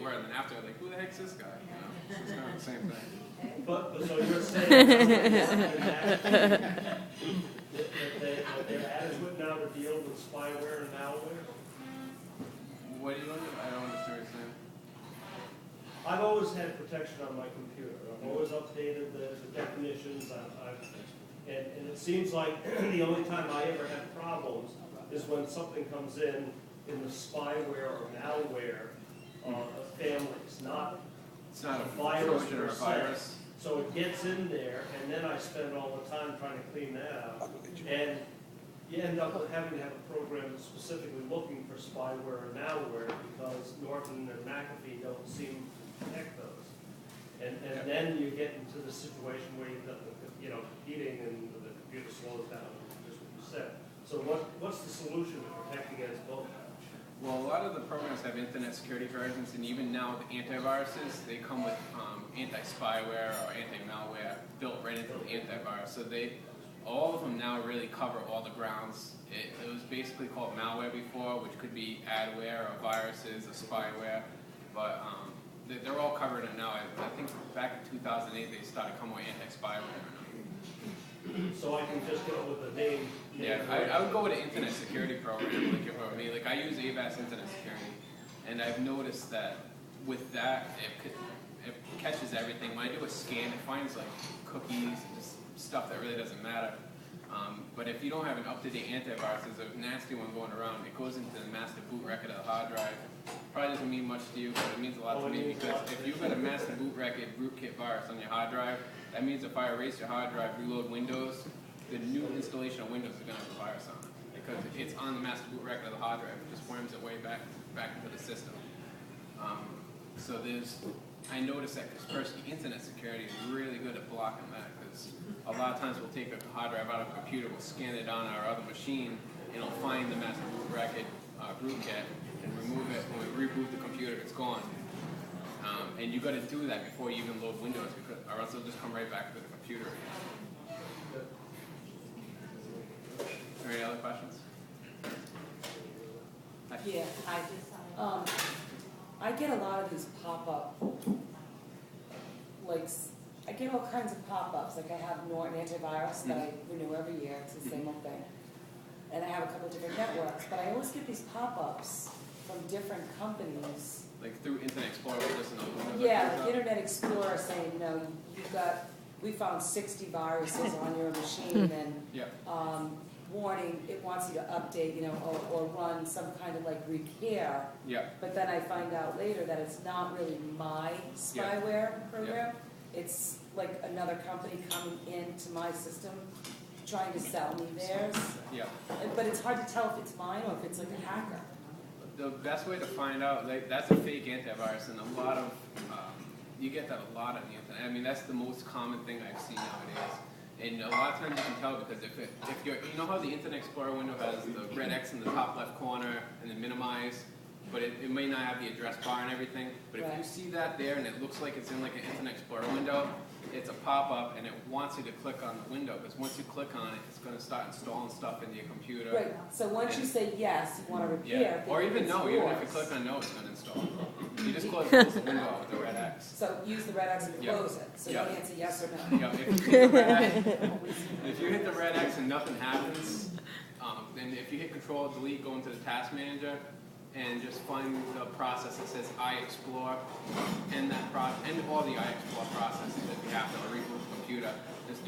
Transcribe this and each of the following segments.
were, and then after, like, who the heck's this guy? You know, it's kind of the same thing. But so you're saying that they're adequate now to deal with spyware and malware? What do you want? I don't understand what you're saying. I've always had protection on my computer. I've always updated the definitions. And it seems like the only time I ever have problems is when something comes in the spyware or malware families, not It's not a virus Trojan or a per se. virus. So it gets in there, and then I spend all the time trying to clean that out. And you end up having to have a program specifically looking for spyware and malware because Norton and McAfee don't seem to protect those. And then you get into the situation where you've got the competing and the computer slows down, just what you said. So what's the solution to protect against both? Well, a lot of the programs have internet security versions, and even now the antiviruses, they come with anti-spyware or anti-malware built right into the antivirus. So all of them now really cover all the grounds. It was basically called malware before, which could be adware or viruses or spyware, but they're all covered in now. I think back in 2008 they started coming with anti-spyware. So I can just go with the name. Yeah, I would go with an internet security program like it were me. Like I use AVAS Internet Security, and I've noticed that with that, it catches everything. When I do a scan, it finds like cookies and just stuff that really doesn't matter. But if you don't have an up-to-date antivirus, there's a nasty one going around. It goes into the master boot record of the hard drive. Probably doesn't mean much to you, but it means a lot to me because if you've got a master boot record rootkit virus on your hard drive, that means if I erase your hard drive, reload Windows, the new installation of Windows is going to have a virus on it because it's on the master boot record of the hard drive. It just worms its way back into the system. So I noticed that because personally, internet security is really good at blocking that because a lot of times we'll take a hard drive out of a computer, we'll scan it on our other machine, and it'll find the master boot record rootkit and remove it. When we reboot the computer, it's gone. And you got to do that before you even load Windows, because, or else it'll just come right back to the computer. Are there any other questions? Yeah, I get a lot of these pop-up, like, I get all kinds of pop-ups. Like I have Norton antivirus that I renew every year. It's the same old thing. And I have a couple different networks, but I always get these pop-ups from different companies. Like through Internet Explorer, just another one. Yeah, like Internet Explorer saying, we found 60 viruses on your machine, and warning, it wants you to update, or run some kind of like repair. Yeah. But then I find out later that it's not really my spyware program. It's like another company coming into my system trying to sell me theirs. Yeah. But it's hard to tell if it's mine or if it's like a hacker. The best way to find out, that's a fake antivirus, and a lot of, you get that a lot on the internet. I mean, that's the most common thing I've seen nowadays. And a lot of times you can tell because if you know how the Internet Explorer window has the red X in the top left corner and then minimize, but it may not have the address bar and everything. But if you see that there and it looks like it's in like an Internet Explorer window, it's a pop-up and it wants you to click on the window because once you click on it, it's going to start installing stuff into your computer. Right. So once you say yes, you want to repair. Or even no. Even if you click on no, it's going to install. You just close the window with the red X. So use the red X and close it. So you answer yes or no. Yeah. If you hit the red X and nothing happens, then if you hit Control Delete, go into the Task Manager, and just find the process that says iExplore, and all the iExplore processes if you have to reboot the computer. Just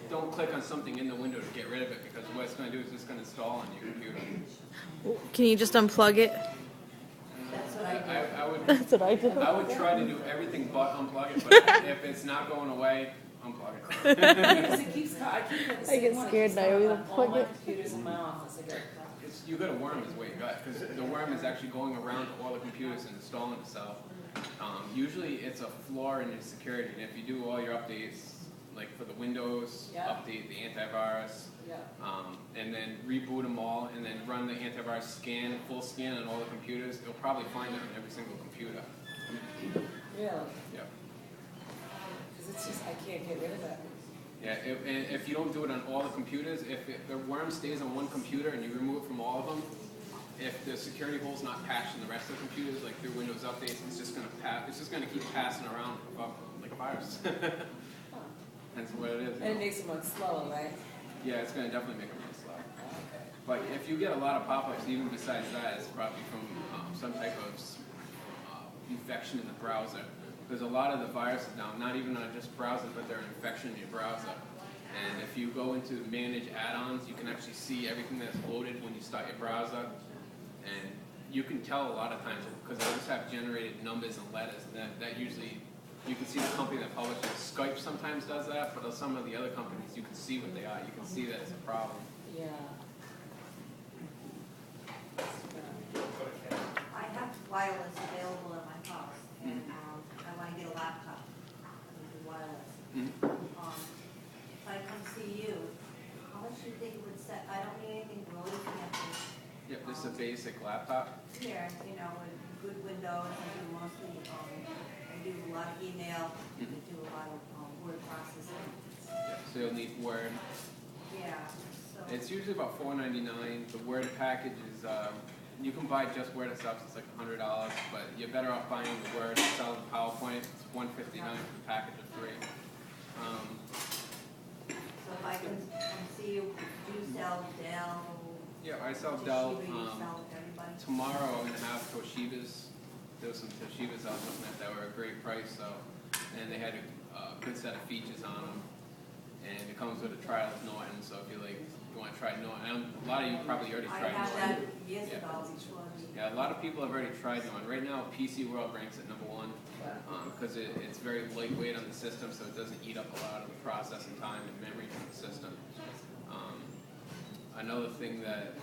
don't click on something in the window to get rid of it because what it's going to do is it's going to install on your computer. Can you just unplug it? That's what I do. I would. That's what I do. I would try to do everything but unplug it, but if it's not going away, unplug it. Because it keeps, I keep getting the same I get one. scared It keeps now. I coming will on all plug my it. computers in my office. I go, You got a worm is what you got, because the worm is actually going around to all the computers and installing itself. Usually it's a flaw in your security, and if you do all your updates, like for the Windows, update the antivirus, and then reboot them all, and then run the antivirus scan, full scan on all the computers, it'll probably find it on every single computer. really? Yeah. Because it's just, I can't get rid of it. Yeah, if you don't do it on all the computers, if the worm stays on one computer and you remove it from all of them, if the security hole's not patched in the rest of the computers, like through Windows updates, it's just gonna keep passing around like a virus. That's what it is. And it makes them run slower, right? Yeah, it's gonna definitely make them run slow. But if you get a lot of pop-ups, even besides that, it's probably from some type of infection in the browser. There's a lot of the viruses now, not even on just browsers, but they're an infection in your browser. And if you go into manage add-ons, you can actually see everything that's loaded when you start your browser. And you can tell a lot of times, because they just have generated numbers and letters, and that usually, you can see the company that publishes. Skype sometimes does that, but some of the other companies, you can see what they are. You can see that it's a problem. Yeah. I have wireless available at my house, and I want to get a laptop with wireless. If I come see you, how much do you think it would set? I don't need anything really fancy. Yep, this is a basic laptop. Here, with good Windows, I do mostly, I do a lot of email, I do a lot of word processing. Yep, so you'll need Word. Yeah, so. It's usually about $4.99. The Word package is, you can buy just Word itself, it's like $100, but you're better off buying the Word and selling PowerPoint. It's $159 for the package of 3. So if I can come see you, do you sell Dell? Yeah, I sell Dell. Toshiba, you sell everybody? Tomorrow I'm going to have Toshiba's. There was some Toshibas I was looking at that were a great price, and they had a good set of features on them. And it comes with a trial of Norton, so if you want to try Norton, a lot of you probably already tried I had Norton. that years ago before. Yeah, a lot of people have already tried Norton. Right now, PC World ranks at #1 because it's very lightweight on the system, so it doesn't eat up a lot of the processing time and memory from the system. Another thing that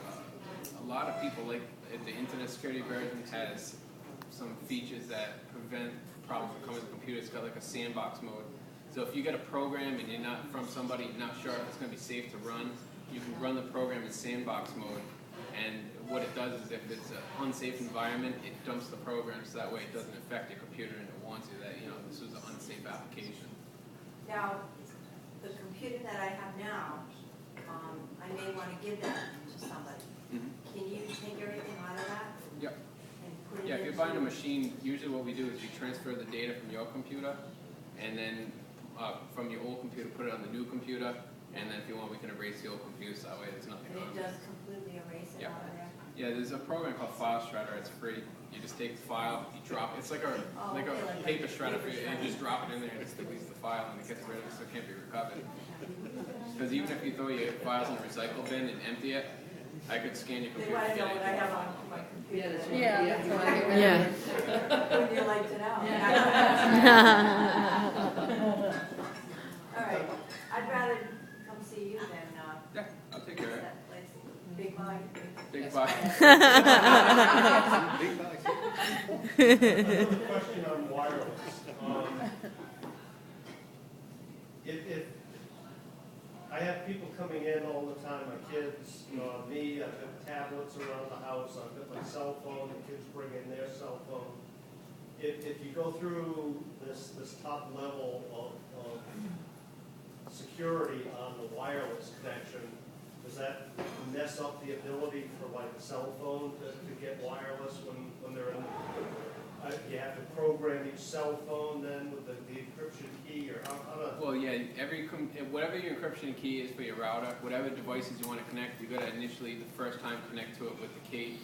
a lot of people like, the Internet Security version has some features that prevent problems from coming to the computer. It's got like a sandbox mode. So if you get a program and you're not from somebody, not sure if it's going to be safe to run, you can run the program in sandbox mode. And what it does is if it's an unsafe environment, it dumps the program so that way it doesn't affect your computer and it warns you that, this was an unsafe application. Now, the computer that I have now, I may want to give that to somebody. Can you take everything out of that? Yep. And put it Yeah, if you're into- buying a machine, usually what we do is we transfer the data from your computer, and then from your old computer, put it on the new computer, and then if you want, we can erase the old computer, so that way there's nothing And on it it. does completely erase it Yeah. out of there? Yeah, there's a program called File Shredder. It's free. You just take the file, you drop it. It's like a paper shredder. You just drop it in there and it just deletes the file and it gets rid of it so it can't be recovered. Because even if you throw your files in a recycle bin and empty it, I could scan your They computer. want to know and what get I it. have on my computer. Yeah. Yeah. Would you like to know? All right, I'd rather come see you than, Yeah, I'll take care of it. that place. Big Mike. Big buy. Big bucks. Another question on wireless. If I have people coming in all the time, my kids, me, I've got tablets around the house, I've got my cell phone, the kids bring in their cell phone. If you go through this top level of security on the wireless connection, does that mess up the ability for like a cell phone to get wireless when they're in? You have to program each cell phone then with the encryption key, or how to? Well, yeah, whatever your encryption key is for your router, whatever devices you want to connect, you got to initially the first time connect to it with the key.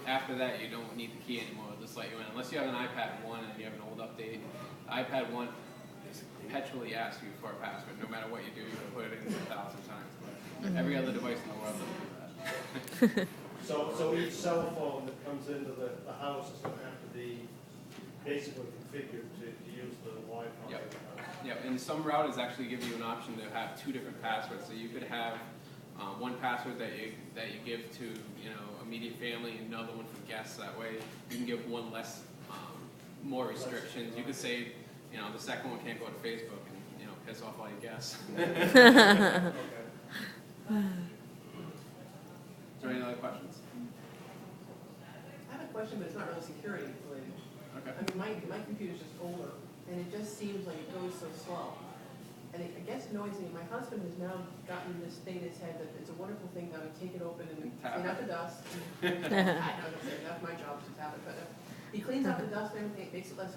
After that, you don't need the key anymore. It'll just let you in, unless you have an iPad 1 and you have an old update. iPad 1 perpetually asks you for a password. No matter what you do, you're going to put it in 1,000 times. But every other device in the world doesn't do that. So each cell phone that comes into the house is going to have to be basically configured to use the Wi-Fi. Yep. Yep, and some routers actually give you an option to have 2 different passwords. So you could have one password that you give to immediate family, and another one for guests. That way you can give one less, more restrictions. You could say, the second one can't go to Facebook and piss off all your guests. Okay. Is there any other questions? I have a question, but it's not really security related. Okay. I mean, my computer's just older, and it just seems like it goes so slow. and it gets noisy, and my husband has now gotten this thing in his head that it's a wonderful thing now to take it open and Tap clean out it. the dust. I know, that's my job is to tap it, but he cleans out the dust and everything, it makes it less